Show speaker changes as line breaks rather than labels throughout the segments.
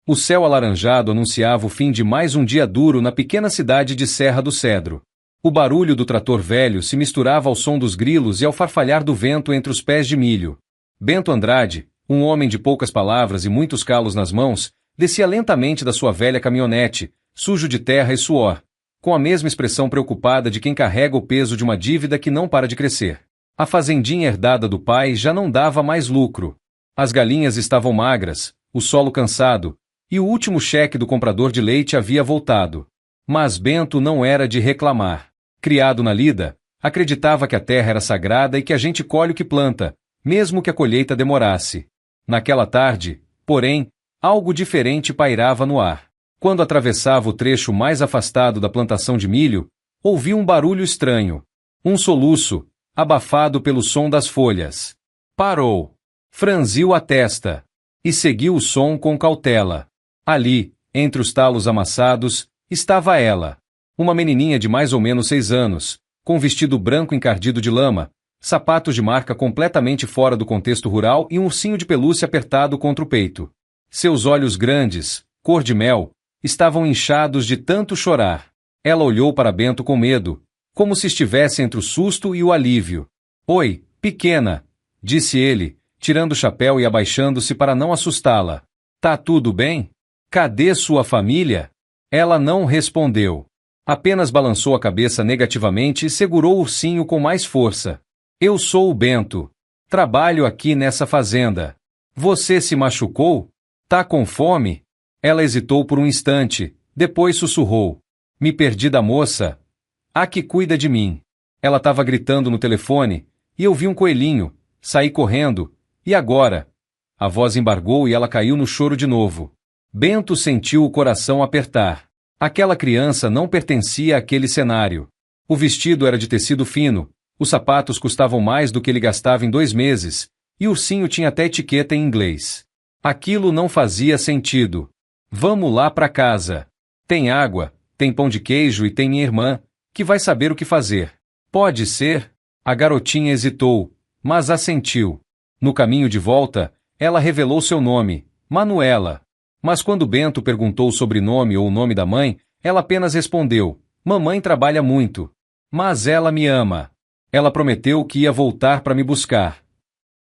O céu alaranjado anunciava o fim de mais um dia duro na pequena cidade de Serra do Cedro. O barulho do trator velho se misturava ao som dos grilos e ao farfalhar do vento entre os pés de milho. Bento Andrade, um homem de poucas palavras e muitos calos nas mãos, descia lentamente da sua velha caminhonete, sujo de terra e suor, com a mesma expressão preocupada de quem carrega o peso de uma dívida que não para de crescer. A fazendinha herdada do pai já não dava mais lucro. As galinhas estavam magras, o solo cansado, e o último cheque do comprador de leite havia voltado. Mas Bento não era de reclamar. Criado na lida, acreditava que a terra era sagrada e que a gente colhe o que planta, mesmo que a colheita demorasse. Naquela tarde, porém, algo diferente pairava no ar. Quando atravessava o trecho mais afastado da plantação de milho, ouviu um barulho estranho. Um soluço, abafado pelo som das folhas. Parou. Franziu a testa. E seguiu o som com cautela. Ali, entre os talos amassados, estava ela. Uma menininha de mais ou menos 6 anos, com vestido branco encardido de lama, sapatos de marca completamente fora do contexto rural e um ursinho de pelúcia apertado contra o peito. Seus olhos grandes, cor de mel, estavam inchados de tanto chorar. Ela olhou para Bento com medo, como se estivesse entre o susto e o alívio. Oi, pequena, disse ele, tirando o chapéu e abaixando-se para não assustá-la. Tá tudo bem? Cadê sua família? Ela não respondeu. Apenas balançou a cabeça negativamente e segurou o ursinho com mais força. Eu sou o Bento. Trabalho aqui nessa fazenda. Você se machucou? Tá com fome? Ela hesitou por um instante, depois sussurrou. Me perdi da moça. A que cuida de mim. Ela estava gritando no telefone, e eu vi um coelhinho. Saí correndo. E agora? A voz embargou e ela caiu no choro de novo. Bento sentiu o coração apertar. Aquela criança não pertencia àquele cenário. O vestido era de tecido fino, os sapatos custavam mais do que ele gastava em 2 meses, e o ursinho tinha até etiqueta em inglês. Aquilo não fazia sentido. Vamos lá para casa. Tem água, tem pão de queijo e tem minha irmã, que vai saber o que fazer. Pode ser? A garotinha hesitou, mas assentiu. No caminho de volta, ela revelou seu nome, Manuela. Mas quando Bento perguntou o sobrenome ou o nome da mãe, ela apenas respondeu, mamãe trabalha muito. Mas ela me ama. Ela prometeu que ia voltar para me buscar.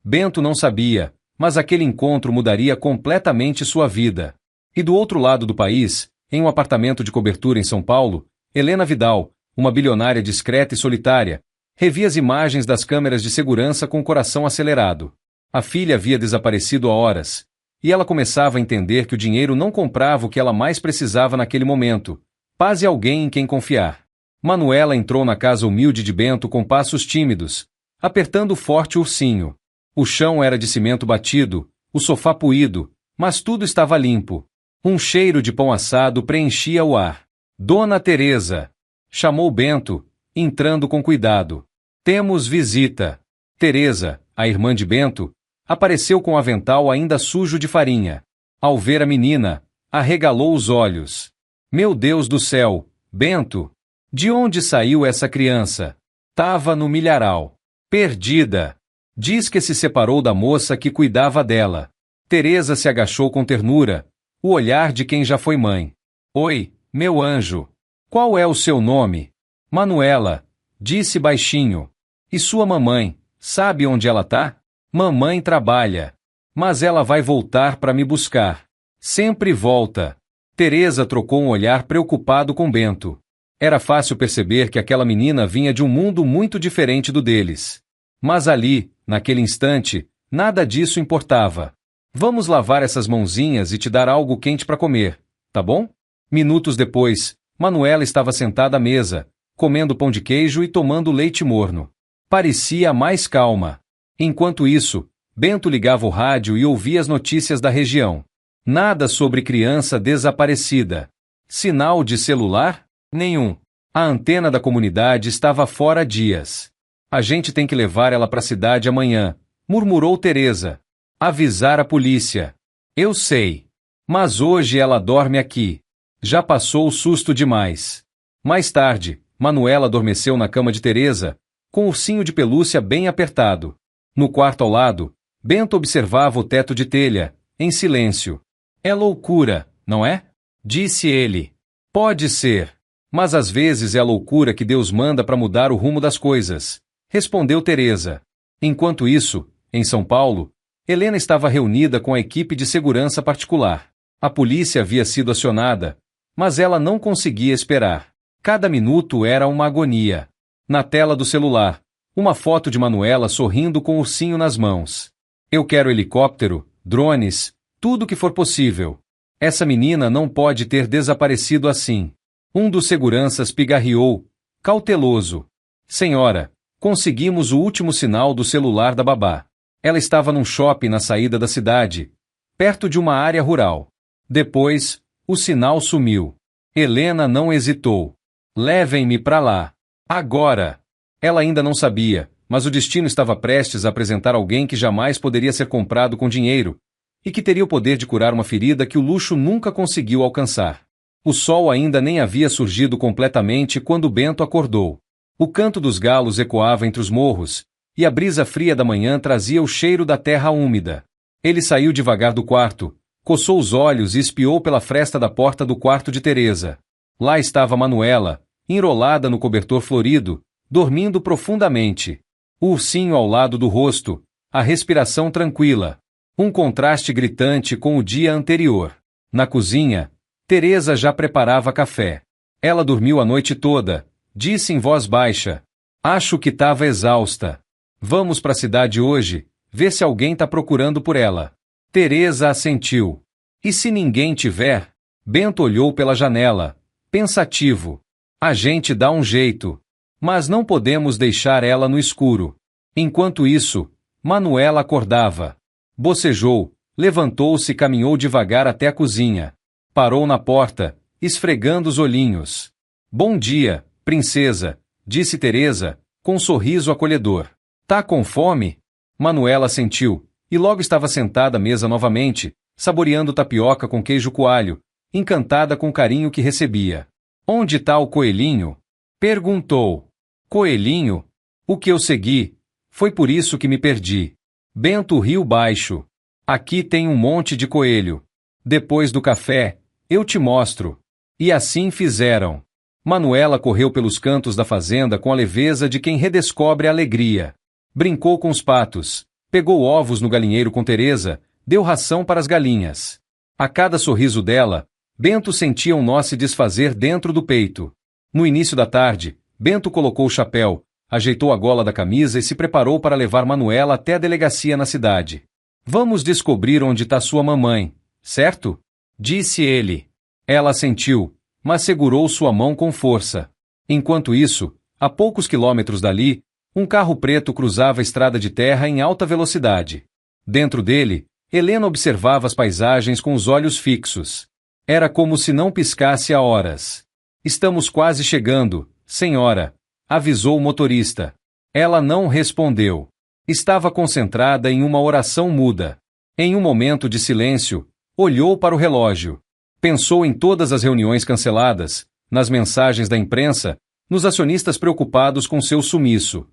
Bento não sabia, mas aquele encontro mudaria completamente sua vida. E do outro lado do país, em um apartamento de cobertura em São Paulo, Helena Vidal, uma bilionária discreta e solitária, revia as imagens das câmeras de segurança com o coração acelerado. A filha havia desaparecido há horas, e ela começava a entender que o dinheiro não comprava o que ela mais precisava naquele momento, paz e alguém em quem confiar. Manuela entrou na casa humilde de Bento com passos tímidos, apertando forte o ursinho. O chão era de cimento batido, o sofá poído, mas tudo estava limpo. Um cheiro de pão assado preenchia o ar. Dona Teresa! Chamou Bento, entrando com cuidado. Temos visita. Teresa, a irmã de Bento, apareceu com o avental ainda sujo de farinha. Ao ver a menina, arregalou os olhos. Meu Deus do céu, Bento! De onde saiu essa criança? Tava no milharal. Perdida. Diz que se separou da moça que cuidava dela. Teresa se agachou com ternura, o olhar de quem já foi mãe. Oi, meu anjo. Qual é o seu nome? Manuela, disse baixinho. E sua mamãe, sabe onde ela tá? Mamãe trabalha. Mas ela vai voltar para me buscar. Sempre volta. Teresa trocou um olhar preocupado com Bento. Era fácil perceber que aquela menina vinha de um mundo muito diferente do deles. Mas ali, naquele instante, nada disso importava. Vamos lavar essas mãozinhas e te dar algo quente para comer, tá bom? Minutos depois, Manuela estava sentada à mesa, comendo pão de queijo e tomando leite morno. Parecia mais calma. Enquanto isso, Bento ligava o rádio e ouvia as notícias da região. Nada sobre criança desaparecida. Sinal de celular? Nenhum. A antena da comunidade estava fora há dias. A gente tem que levar ela para a cidade amanhã, murmurou Teresa. Avisar a polícia. Eu sei. Mas hoje ela dorme aqui. Já passou o susto demais. Mais tarde, Manuela adormeceu na cama de Teresa, com o ursinho de pelúcia bem apertado. No quarto ao lado, Bento observava o teto de telha, em silêncio. É loucura, não é? Disse ele. Pode ser. Mas às vezes é a loucura que Deus manda para mudar o rumo das coisas, respondeu Teresa. Enquanto isso, em São Paulo, Helena estava reunida com a equipe de segurança particular. A polícia havia sido acionada, mas ela não conseguia esperar. Cada minuto era uma agonia. Na tela do celular, uma foto de Manuela sorrindo com o ursinho nas mãos. Eu quero helicóptero, drones, tudo que for possível. Essa menina não pode ter desaparecido assim. Um dos seguranças pigarreou, cauteloso. Senhora, conseguimos o último sinal do celular da babá. Ela estava num shopping na saída da cidade, perto de uma área rural. Depois, o sinal sumiu. Helena não hesitou. Levem-me para lá. Agora! Ela ainda não sabia, mas o destino estava prestes a apresentar alguém que jamais poderia ser comprado com dinheiro e que teria o poder de curar uma ferida que o luxo nunca conseguiu alcançar. O sol ainda nem havia surgido completamente quando Bento acordou. O canto dos galos ecoava entre os morros, e a brisa fria da manhã trazia o cheiro da terra úmida. Ele saiu devagar do quarto, coçou os olhos e espiou pela fresta da porta do quarto de Teresa. Lá estava Manuela, enrolada no cobertor florido, dormindo profundamente. O ursinho ao lado do rosto, a respiração tranquila. Um contraste gritante com o dia anterior. Na cozinha, Teresa já preparava café. Ela dormiu a noite toda, disse em voz baixa. Acho que estava exausta. Vamos para a cidade hoje, ver se alguém está procurando por ela. Teresa assentiu. E se ninguém tiver? Bento olhou pela janela, pensativo. A gente dá um jeito. Mas não podemos deixar ela no escuro. Enquanto isso, Manuela acordava. Bocejou, levantou-se e caminhou devagar até a cozinha. Parou na porta, esfregando os olhinhos. Bom dia, princesa, disse Teresa, com um sorriso acolhedor. Tá com fome? Manuela assentiu, e logo estava sentada à mesa novamente, saboreando tapioca com queijo coalho, encantada com o carinho que recebia. Onde está o coelhinho? Perguntou. Coelhinho? O que eu segui? Foi por isso que me perdi. Bento riu baixo. Aqui tem um monte de coelho. Depois do café, eu te mostro. E assim fizeram. Manuela correu pelos cantos da fazenda com a leveza de quem redescobre a alegria. Brincou com os patos, pegou ovos no galinheiro com Teresa, deu ração para as galinhas. A cada sorriso dela, Bento sentia um nó se desfazer dentro do peito. No início da tarde, Bento colocou o chapéu, ajeitou a gola da camisa e se preparou para levar Manuela até a delegacia na cidade. Vamos descobrir onde está sua mamãe, certo? Disse ele. Ela assentiu, mas segurou sua mão com força. Enquanto isso, a poucos quilômetros dali, um carro preto cruzava a estrada de terra em alta velocidade. Dentro dele, Helena observava as paisagens com os olhos fixos. Era como se não piscasse há horas. Estamos quase chegando, senhora, avisou o motorista. Ela não respondeu. Estava concentrada em uma oração muda. Em um momento de silêncio, olhou para o relógio. Pensou em todas as reuniões canceladas, nas mensagens da imprensa, nos acionistas preocupados com seu sumiço.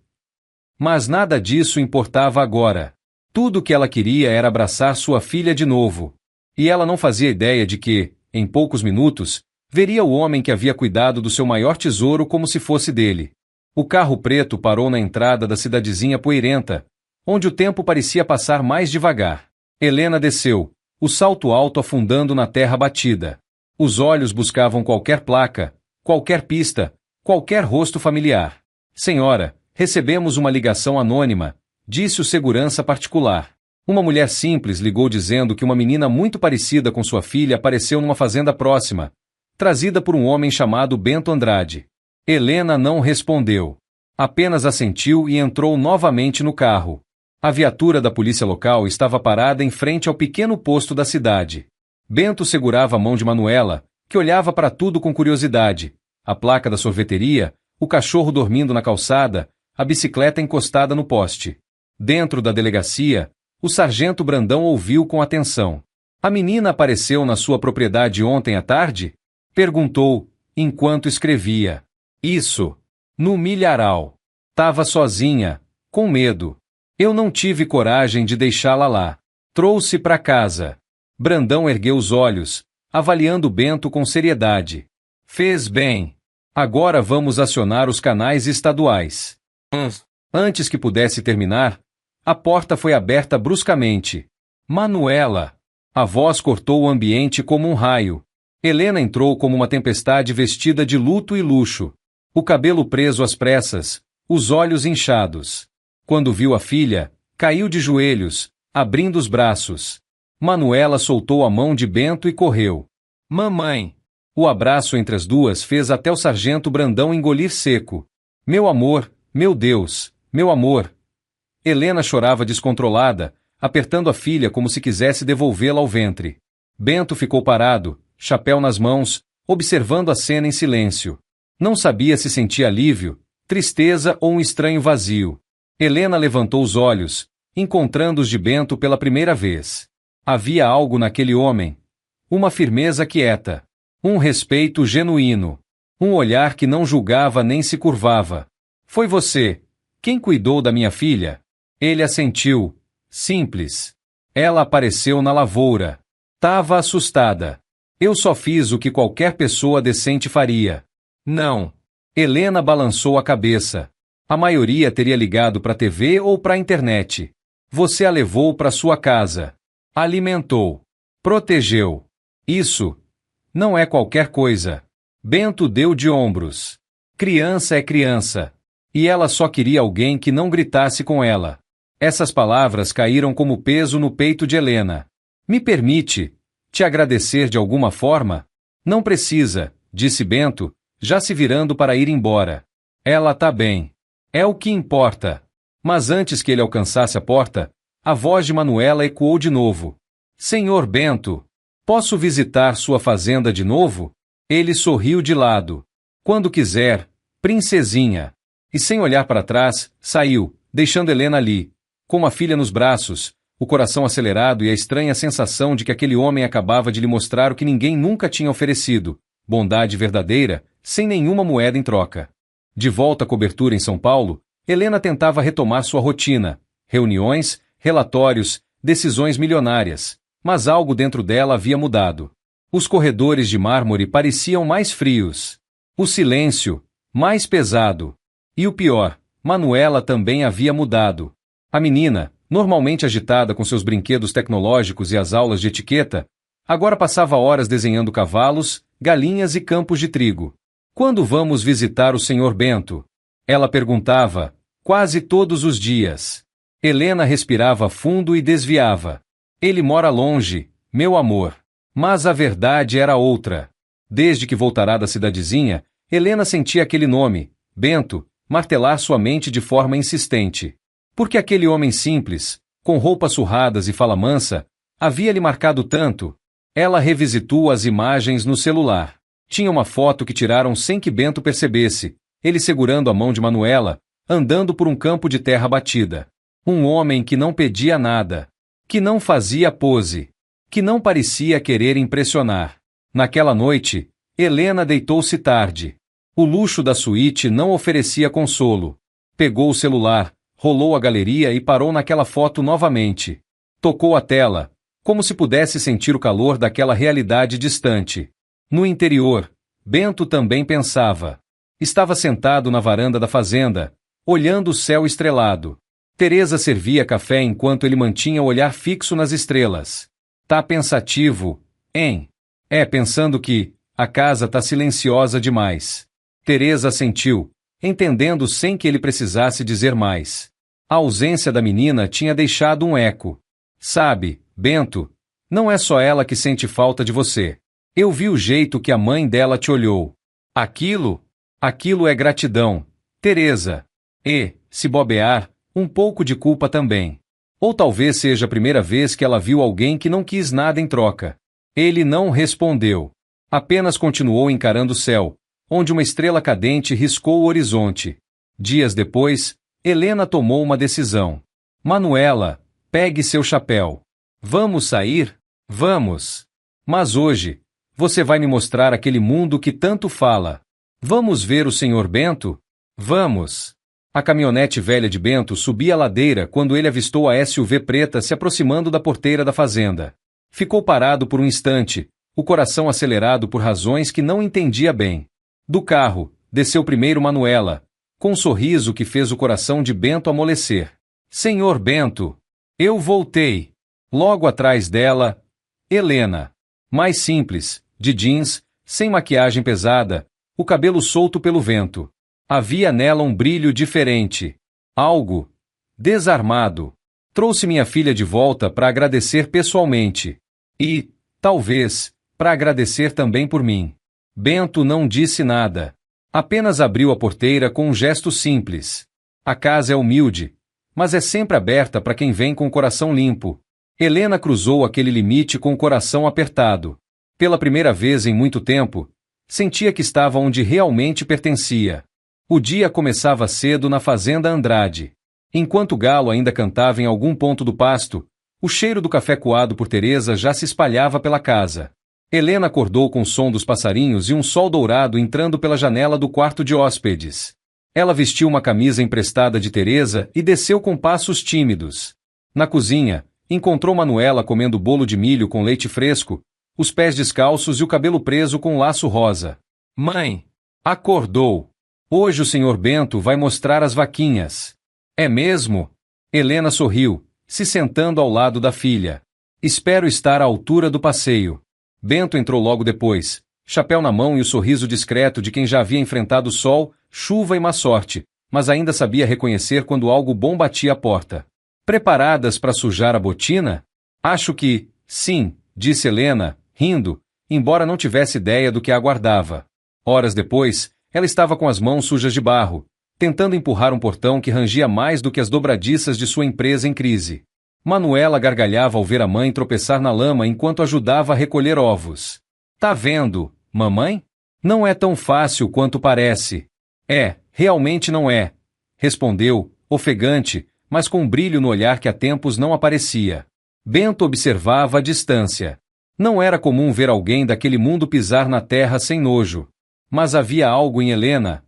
Mas nada disso importava agora. Tudo o que ela queria era abraçar sua filha de novo. E ela não fazia ideia de que, em poucos minutos, veria o homem que havia cuidado do seu maior tesouro como se fosse dele. O carro preto parou na entrada da cidadezinha poeirenta, onde o tempo parecia passar mais devagar. Helena desceu, o salto alto afundando na terra batida. Os olhos buscavam qualquer placa, qualquer pista, qualquer rosto familiar. Senhora, recebemos uma ligação anônima, disse o segurança particular. Uma mulher simples ligou dizendo que uma menina muito parecida com sua filha apareceu numa fazenda próxima, trazida por um homem chamado Bento Andrade. Helena não respondeu. Apenas assentiu e entrou novamente no carro. A viatura da polícia local estava parada em frente ao pequeno posto da cidade. Bento segurava a mão de Manuela, que olhava para tudo com curiosidade. A placa da sorveteria, o cachorro dormindo na calçada, a bicicleta encostada no poste. Dentro da delegacia, o sargento Brandão ouviu com atenção. A menina apareceu na sua propriedade ontem à tarde? Perguntou, enquanto escrevia. Isso. No milharal. Tava sozinha, com medo. Eu não tive coragem de deixá-la lá. Trouxe para casa. Brandão ergueu os olhos, avaliando Bento com seriedade. Fez bem. Agora vamos acionar os canais estaduais. Antes que pudesse terminar, a porta foi aberta bruscamente. Manuela! A voz cortou o ambiente como um raio. Helena entrou como uma tempestade vestida de luto e luxo. O cabelo preso às pressas, os olhos inchados. Quando viu a filha, caiu de joelhos, abrindo os braços. Manuela soltou a mão de Bento e correu. Mamãe! O abraço entre as duas fez até o sargento Brandão engolir seco. Meu amor, meu Deus, meu amor! Helena chorava descontrolada, apertando a filha como se quisesse devolvê-la ao ventre. Bento ficou parado, chapéu nas mãos, observando a cena em silêncio. Não sabia se sentia alívio, tristeza ou um estranho vazio. Helena levantou os olhos, encontrando os de Bento pela primeira vez. Havia algo naquele homem. Uma firmeza quieta. Um respeito genuíno. Um olhar que não julgava nem se curvava. Foi você. Quem cuidou da minha filha? Ele assentiu. Simples. Ela apareceu na lavoura. Tava assustada. Eu só fiz o que qualquer pessoa decente faria. Não. Helena balançou a cabeça. A maioria teria ligado para a TV ou para a internet. Você a levou para sua casa. Alimentou. Protegeu. Isso não é qualquer coisa. Bento deu de ombros. Criança é criança. E ela só queria alguém que não gritasse com ela. Essas palavras caíram como peso no peito de Helena. Me permite te agradecer de alguma forma? Não precisa, disse Bento, já se virando para ir embora. Ela tá bem. É o que importa. Mas antes que ele alcançasse a porta, a voz de Manuela ecoou de novo. Senhor Bento, posso visitar sua fazenda de novo? Ele sorriu de lado. Quando quiser, princesinha. E sem olhar para trás, saiu, deixando Helena ali, com a filha nos braços, o coração acelerado e a estranha sensação de que aquele homem acabava de lhe mostrar o que ninguém nunca tinha oferecido, bondade verdadeira, sem nenhuma moeda em troca. De volta à cobertura em São Paulo, Helena tentava retomar sua rotina, reuniões, relatórios, decisões milionárias, mas algo dentro dela havia mudado. Os corredores de mármore pareciam mais frios. O silêncio, mais pesado. E o pior, Manuela também havia mudado. A menina, normalmente agitada com seus brinquedos tecnológicos e as aulas de etiqueta, agora passava horas desenhando cavalos, galinhas e campos de trigo. Quando vamos visitar o Sr. Bento? Ela perguntava, quase todos os dias. Helena respirava fundo e desviava. Ele mora longe, meu amor. Mas a verdade era outra. Desde que voltara da cidadezinha, Helena sentia aquele nome, Bento, martelar sua mente de forma insistente. Porque aquele homem simples, com roupas surradas e fala mansa, havia lhe marcado tanto. Ela revisitou as imagens no celular. Tinha uma foto que tiraram sem que Bento percebesse, ele segurando a mão de Manuela, andando por um campo de terra batida. Um homem que não pedia nada, que não fazia pose, que não parecia querer impressionar. Naquela noite, Helena deitou-se tarde. O luxo da suíte não oferecia consolo. Pegou o celular, rolou a galeria e parou naquela foto novamente. Tocou a tela, como se pudesse sentir o calor daquela realidade distante. No interior, Bento também pensava. Estava sentado na varanda da fazenda, olhando o céu estrelado. Teresa servia café enquanto ele mantinha o olhar fixo nas estrelas. Tá pensativo, hein? Pensando que a casa tá silenciosa demais. Teresa assentiu, entendendo sem que ele precisasse dizer mais. A ausência da menina tinha deixado um eco. Sabe, Bento, não é só ela que sente falta de você. Eu vi o jeito que a mãe dela te olhou. Aquilo é gratidão, Teresa. E, se bobear, um pouco de culpa também. Ou talvez seja a primeira vez que ela viu alguém que não quis nada em troca. Ele não respondeu. Apenas continuou encarando o céu, onde uma estrela cadente riscou o horizonte. Dias depois, Helena tomou uma decisão. Manuela, pegue seu chapéu. Vamos sair? Vamos. Mas hoje, você vai me mostrar aquele mundo que tanto fala. Vamos ver o Sr. Bento? Vamos. A caminhonete velha de Bento subia a ladeira quando ele avistou a SUV preta se aproximando da porteira da fazenda. Ficou parado por um instante, o coração acelerado por razões que não entendia bem. Do carro, desceu primeiro Manuela, com um sorriso que fez o coração de Bento amolecer. Senhor Bento! Eu voltei! Logo atrás dela, Helena. Mais simples, de jeans, sem maquiagem pesada, o cabelo solto pelo vento. Havia nela um brilho diferente. Algo desarmado. Trouxe minha filha de volta para agradecer pessoalmente. E, talvez, para agradecer também por mim. Bento não disse nada. Apenas abriu a porteira com um gesto simples. A casa é humilde, mas é sempre aberta para quem vem com o coração limpo. Helena cruzou aquele limite com o coração apertado. Pela primeira vez em muito tempo, sentia que estava onde realmente pertencia. O dia começava cedo na fazenda Andrade. Enquanto o galo ainda cantava em algum ponto do pasto, o cheiro do café coado por Teresa já se espalhava pela casa. Helena acordou com o som dos passarinhos e um sol dourado entrando pela janela do quarto de hóspedes. Ela vestiu uma camisa emprestada de Teresa e desceu com passos tímidos. Na cozinha, encontrou Manuela comendo bolo de milho com leite fresco, os pés descalços e o cabelo preso com um laço rosa. Mãe! Acordou! Hoje o senhor Bento vai mostrar as vaquinhas. É mesmo? Helena sorriu, se sentando ao lado da filha. Espero estar à altura do passeio. Bento entrou logo depois, chapéu na mão e o sorriso discreto de quem já havia enfrentado sol, chuva e má sorte, mas ainda sabia reconhecer quando algo bom batia à porta. Preparadas para sujar a botina? Acho que, sim, disse Helena, rindo, embora não tivesse ideia do que a aguardava. Horas depois, ela estava com as mãos sujas de barro, tentando empurrar um portão que rangia mais do que as dobradiças de sua empresa em crise. Manuela gargalhava ao ver a mãe tropeçar na lama enquanto ajudava a recolher ovos. Tá vendo, mamãe? Não é tão fácil quanto parece. É, realmente não é, respondeu, ofegante, mas com um brilho no olhar que há tempos não aparecia. Bento observava à distância. Não era comum ver alguém daquele mundo pisar na terra sem nojo. Mas havia algo em Helena,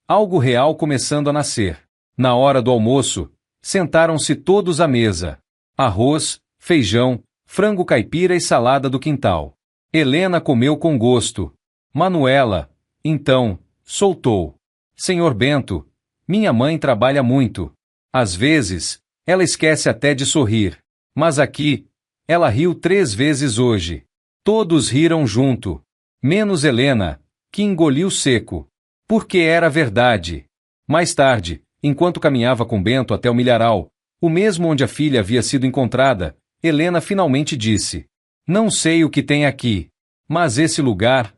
algo real começando a nascer. Na hora do almoço, sentaram-se todos à mesa. Arroz, feijão, frango caipira e salada do quintal. Helena comeu com gosto. Manuela, então, soltou. Senhor Bento, minha mãe trabalha muito. Às vezes, ela esquece até de sorrir. Mas aqui, ela riu 3 vezes hoje. Todos riram junto. Menos Helena, que engoliu seco. Porque era verdade. Mais tarde, enquanto caminhava com Bento até o milharal, o mesmo onde a filha havia sido encontrada, Helena finalmente disse: Não sei o que tem aqui, mas esse lugar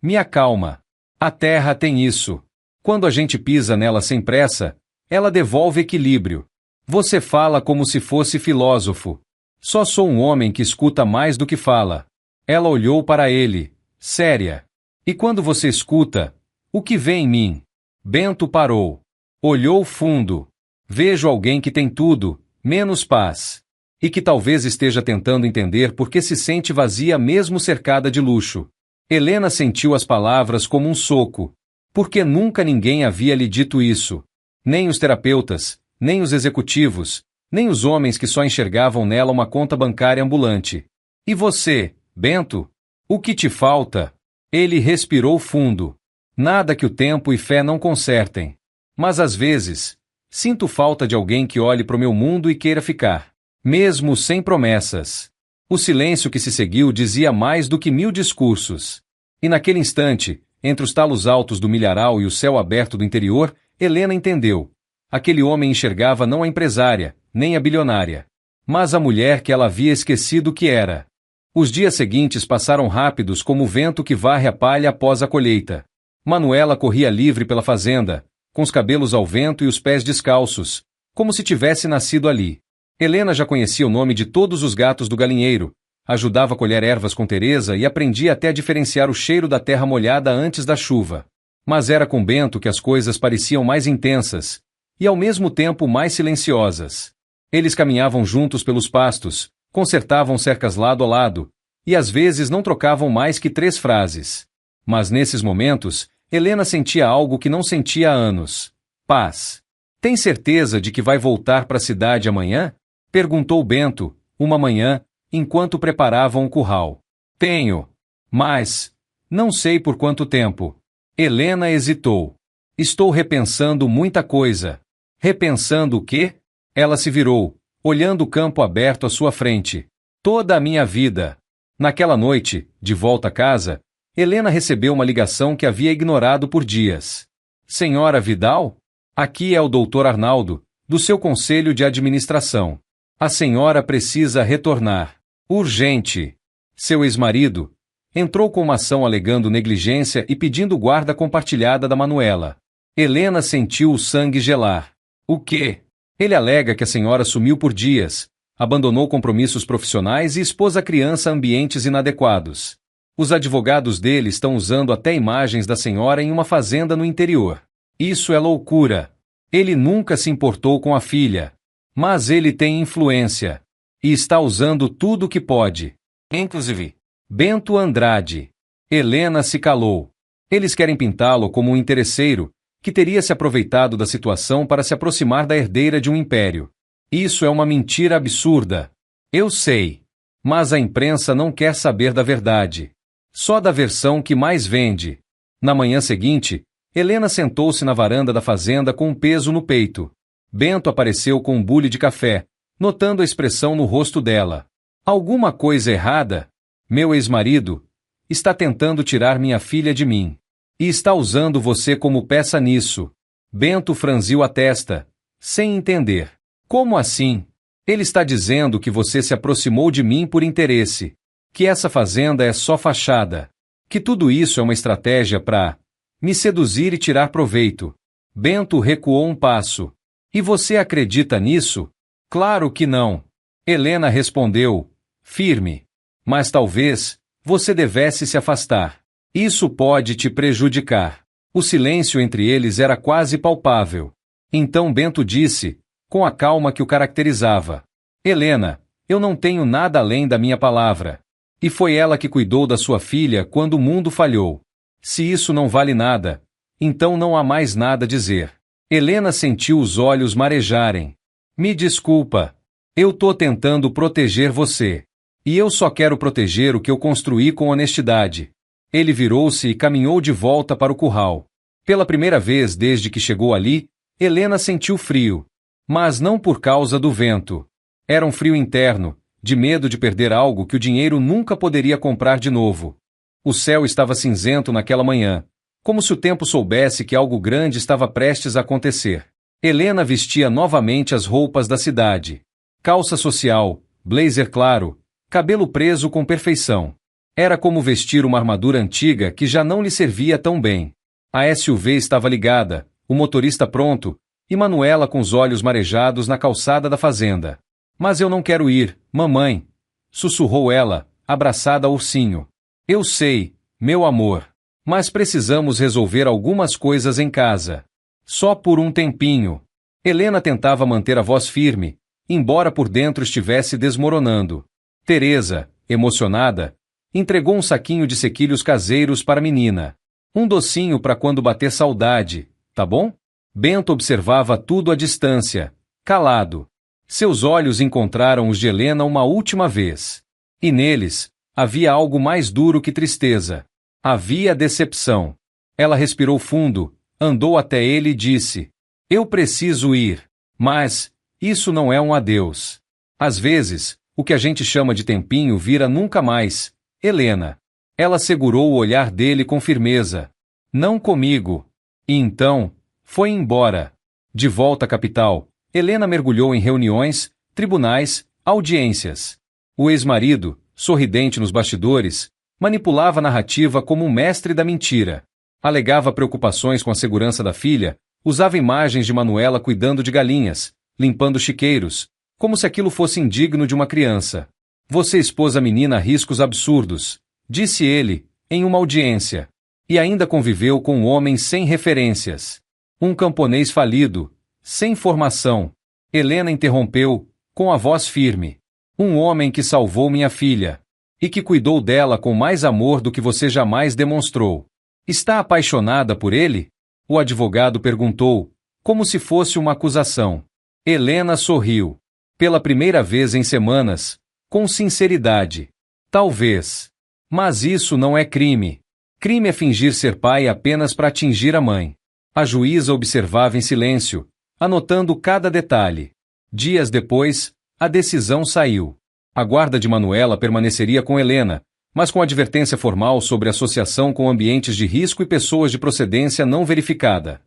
me acalma. A terra tem isso. Quando a gente pisa nela sem pressa, ela devolve equilíbrio. Você fala como se fosse filósofo. Só sou um homem que escuta mais do que fala. Ela olhou para ele, séria. E quando você escuta, o que vem em mim? Bento parou. Olhou fundo. Vejo alguém que tem tudo, menos paz. E que talvez esteja tentando entender por que se sente vazia mesmo cercada de luxo. Helena sentiu as palavras como um soco. Porque nunca ninguém havia lhe dito isso. Nem os terapeutas, nem os executivos, nem os homens que só enxergavam nela uma conta bancária ambulante. E você, Bento? O que te falta? Ele respirou fundo. Nada que o tempo e fé não consertem. Mas às vezes, sinto falta de alguém que olhe para o meu mundo e queira ficar. Mesmo sem promessas. O silêncio que se seguiu dizia mais do que 1000 discursos. E naquele instante, entre os talos altos do milharal e o céu aberto do interior, Helena entendeu. Aquele homem enxergava não a empresária, nem a bilionária, mas a mulher que ela havia esquecido que era. Os dias seguintes passaram rápidos como o vento que varre a palha após a colheita. Manuela corria livre pela fazenda, com os cabelos ao vento e os pés descalços, como se tivesse nascido ali. Helena já conhecia o nome de todos os gatos do galinheiro, ajudava a colher ervas com Teresa e aprendia até a diferenciar o cheiro da terra molhada antes da chuva. Mas era com Bento que as coisas pareciam mais intensas, e ao mesmo tempo mais silenciosas. Eles caminhavam juntos pelos pastos, consertavam cercas lado a lado, e às vezes não trocavam mais que 3 frases. Mas nesses momentos, Helena sentia algo que não sentia há anos. Paz. Tem certeza de que vai voltar para a cidade amanhã? Perguntou Bento, uma manhã, enquanto preparavam o curral. Tenho. Mas, não sei por quanto tempo. Helena hesitou. Estou repensando muita coisa. Repensando o quê? Ela se virou, olhando o campo aberto à sua frente. Toda a minha vida. Naquela noite, de volta a casa, Helena recebeu uma ligação que havia ignorado por dias. Senhora Vidal? Aqui é o Dr. Arnaldo, do seu conselho de administração. A senhora precisa retornar. Urgente. Seu ex-marido entrou com uma ação alegando negligência e pedindo guarda compartilhada da Manuela. Helena sentiu o sangue gelar. O quê? Ele alega que a senhora sumiu por dias, abandonou compromissos profissionais e expôs a criança a ambientes inadequados. Os advogados dele estão usando até imagens da senhora em uma fazenda no interior. Isso é loucura. Ele nunca se importou com a filha. Mas ele tem influência. E está usando tudo o que pode. Inclusive, Bento Andrade. Helena se calou. Eles querem pintá-lo como um interesseiro, que teria se aproveitado da situação para se aproximar da herdeira de um império. Isso é uma mentira absurda. Eu sei. Mas a imprensa não quer saber da verdade. Só da versão que mais vende. Na manhã seguinte, Helena sentou-se na varanda da fazenda com um peso no peito. Bento apareceu com um bule de café, notando a expressão no rosto dela. Alguma coisa errada? Meu ex-marido está tentando tirar minha filha de mim. E está usando você como peça nisso. Bento franziu a testa, sem entender. Como assim? Ele está dizendo que você se aproximou de mim por interesse. Que essa fazenda é só fachada. Que tudo isso é uma estratégia para me seduzir e tirar proveito. Bento recuou um passo. E você acredita nisso? Claro que não. Helena respondeu, firme. Mas talvez você devesse se afastar. Isso pode te prejudicar. O silêncio entre eles era quase palpável. Então Bento disse, com a calma que o caracterizava: Helena, eu não tenho nada além da minha palavra. E foi ela que cuidou da sua filha quando o mundo falhou. Se isso não vale nada, então não há mais nada a dizer. Helena sentiu os olhos marejarem. Me desculpa. Eu tô tentando proteger você. E eu só quero proteger o que eu construí com honestidade. Ele virou-se e caminhou de volta para o curral. Pela primeira vez desde que chegou ali, Helena sentiu frio. Mas não por causa do vento. Era um frio interno, de medo de perder algo que o dinheiro nunca poderia comprar de novo. O céu estava cinzento naquela manhã, como se o tempo soubesse que algo grande estava prestes a acontecer. Helena vestia novamente as roupas da cidade. Calça social, blazer claro, cabelo preso com perfeição. Era como vestir uma armadura antiga que já não lhe servia tão bem. A SUV estava ligada, o motorista pronto, e Manuela com os olhos marejados na calçada da fazenda. Mas eu não quero ir, mamãe, sussurrou ela, abraçada ao ursinho. Eu sei, meu amor. Mas precisamos resolver algumas coisas em casa. Só por um tempinho. Helena tentava manter a voz firme, embora por dentro estivesse desmoronando. Teresa, emocionada, entregou um saquinho de sequilhos caseiros para a menina. Um docinho para quando bater saudade, tá bom? Bento observava tudo à distância, calado. Seus olhos encontraram os de Helena uma última vez. E neles, havia algo mais duro que tristeza. Havia decepção. Ela respirou fundo, andou até ele e disse: Eu preciso ir. Mas, isso não é um adeus. Às vezes, o que a gente chama de tempinho vira nunca mais, Helena. Ela segurou o olhar dele com firmeza. Não comigo. E então, foi embora. De volta à capital, Helena mergulhou em reuniões, tribunais, audiências. O ex-marido, sorridente nos bastidores, manipulava a narrativa como um mestre da mentira. Alegava preocupações com a segurança da filha, usava imagens de Manuela cuidando de galinhas, limpando chiqueiros, como se aquilo fosse indigno de uma criança. Você expôs a menina a riscos absurdos, disse ele, em uma audiência. E ainda conviveu com um homem sem referências. Um camponês falido, sem formação. Helena interrompeu, com a voz firme. Um homem que salvou minha filha. E que cuidou dela com mais amor do que você jamais demonstrou. Está apaixonada por ele? O advogado perguntou, como se fosse uma acusação. Helena sorriu. Pela primeira vez em semanas, Com sinceridade. Talvez. Mas isso não é crime. Crime é fingir ser pai apenas para atingir a mãe. A juíza observava em silêncio, anotando cada detalhe. Dias depois, a decisão saiu. A guarda de Manuela permaneceria com Helena, mas com advertência formal sobre associação com ambientes de risco e pessoas de procedência não verificada.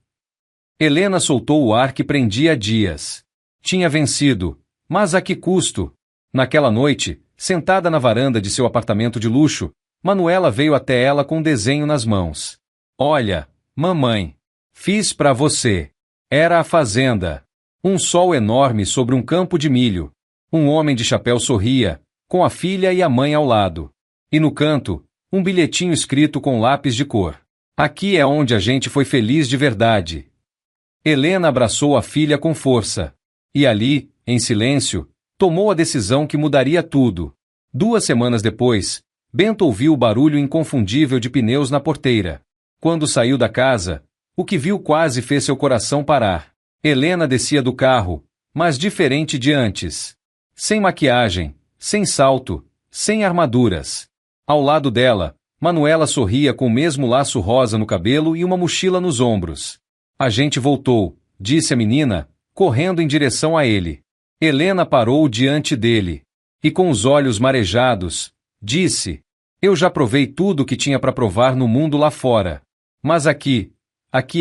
Helena soltou o ar que prendia Dias. Tinha vencido, mas a que custo? Naquela noite, sentada na varanda de seu apartamento de luxo, Manuela veio até ela com um desenho nas mãos. Olha, mamãe. Fiz para você. Era a fazenda. Um sol enorme sobre um campo de milho. Um homem de chapéu sorria, com a filha e a mãe ao lado. E no canto, um bilhetinho escrito com lápis de cor. Aqui é onde a gente foi feliz de verdade. Helena abraçou a filha com força. E ali, em silêncio, tomou a decisão que mudaria tudo. 2 semanas depois, Bento ouviu o barulho inconfundível de pneus na porteira. Quando saiu da casa, o que viu quase fez seu coração parar. Helena descia do carro, mas diferente de antes. Sem maquiagem, sem salto, sem armaduras. Ao lado dela, Manuela sorria com o mesmo laço rosa no cabelo e uma mochila nos ombros. A gente voltou, disse a menina, correndo em direção a ele. Helena parou diante dele. E com os olhos marejados, disse: eu já provei tudo o que tinha para provar no mundo lá fora. Mas aqui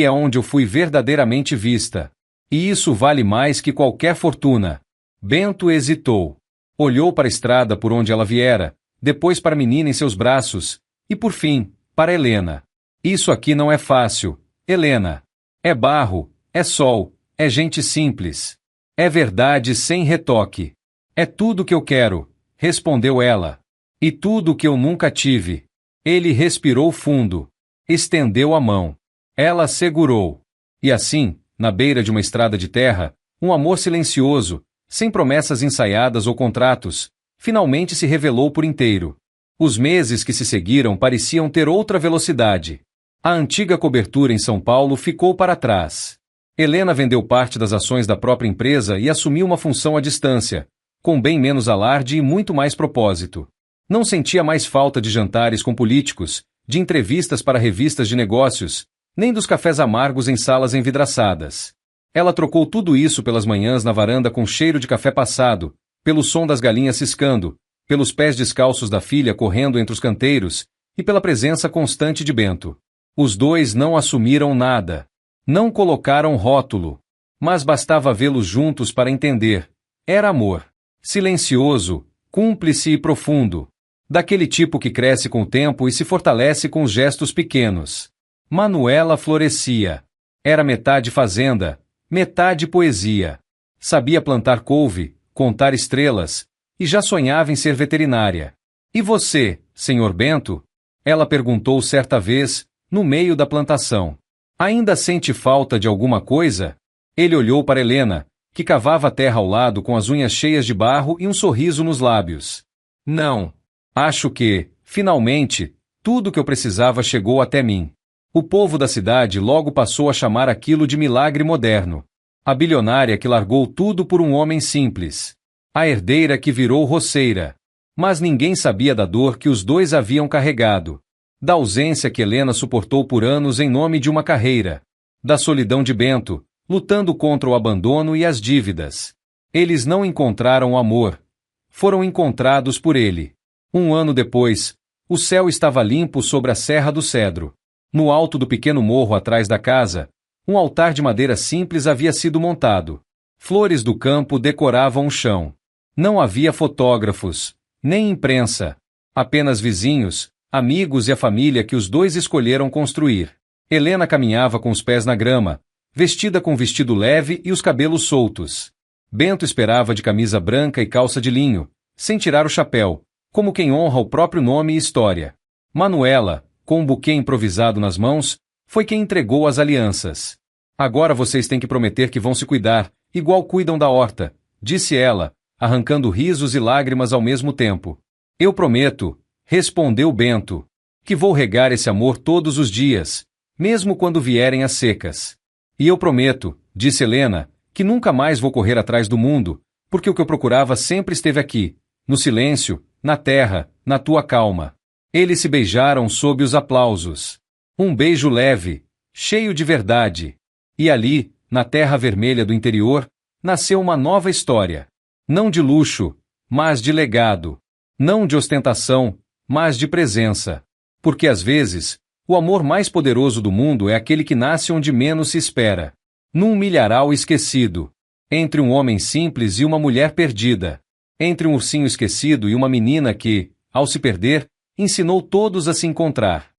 é onde eu fui verdadeiramente vista. E isso vale mais que qualquer fortuna. Bento hesitou. Olhou para a estrada por onde ela viera, depois para a menina em seus braços, e por fim, para Helena. Isso aqui não é fácil, Helena. É barro, é sol, é gente simples. É verdade sem retoque. É tudo que eu quero, respondeu ela. E tudo que eu nunca tive. Ele respirou fundo. Estendeu a mão. Ela segurou. E assim, na beira de uma estrada de terra, um amor silencioso, sem promessas ensaiadas ou contratos, finalmente se revelou por inteiro. Os meses que se seguiram pareciam ter outra velocidade. A antiga cobertura em São Paulo ficou para trás. Helena vendeu parte das ações da própria empresa e assumiu uma função à distância, com bem menos alarde e muito mais propósito. Não sentia mais falta de jantares com políticos, de entrevistas para revistas de negócios, nem dos cafés amargos em salas envidraçadas. Ela trocou tudo isso pelas manhãs na varanda com cheiro de café passado, pelo som das galinhas ciscando, pelos pés descalços da filha correndo entre os canteiros e pela presença constante de Bento. Os dois não assumiram nada. Não colocaram rótulo. Mas bastava vê-los juntos para entender. Era amor. Silencioso, cúmplice e profundo. Daquele tipo que cresce com o tempo e se fortalece com os gestos pequenos. Manuela florescia. Era metade fazenda, metade poesia. Sabia plantar couve, contar estrelas, e já sonhava em ser veterinária. E você, senhor Bento? Ela perguntou certa vez, no meio da plantação. Ainda sente falta de alguma coisa? Ele olhou para Helena, que cavava a terra ao lado com as unhas cheias de barro e um sorriso nos lábios. Não. Acho que, finalmente, tudo o que eu precisava chegou até mim. O povo da cidade logo passou a chamar aquilo de milagre moderno. A bilionária que largou tudo por um homem simples. A herdeira que virou roceira. Mas ninguém sabia da dor que os dois haviam carregado. Da ausência que Helena suportou por anos em nome de uma carreira. Da solidão de Bento, lutando contra o abandono e as dívidas. Eles não encontraram o amor. Foram encontrados por ele. 1 ano depois, o céu estava limpo sobre a Serra do Cedro. No alto do pequeno morro atrás da casa, um altar de madeira simples havia sido montado. Flores do campo decoravam o chão. Não havia fotógrafos, nem imprensa. Apenas vizinhos, amigos e a família que os dois escolheram construir. Helena caminhava com os pés na grama, vestida com um vestido leve e os cabelos soltos. Bento esperava de camisa branca e calça de linho, sem tirar o chapéu, como quem honra o próprio nome e história. Manuela, com um buquê improvisado nas mãos, foi quem entregou as alianças. Agora vocês têm que prometer que vão se cuidar, igual cuidam da horta, disse ela, arrancando risos e lágrimas ao mesmo tempo. Eu prometo, respondeu Bento, que vou regar esse amor todos os dias, mesmo quando vierem as secas. E eu prometo, disse Helena, que nunca mais vou correr atrás do mundo, porque o que eu procurava sempre esteve aqui, no silêncio, na terra, na tua calma. Eles se beijaram sob os aplausos. Um beijo leve, cheio de verdade. E ali, na terra vermelha do interior, nasceu uma nova história. Não de luxo, mas de legado. Não de ostentação, mas de presença. Porque às vezes, o amor mais poderoso do mundo é aquele que nasce onde menos se espera. Num milharal esquecido. Entre um homem simples e uma mulher perdida. Entre um ursinho esquecido e uma menina que, ao se perder, ensinou todos a se encontrar.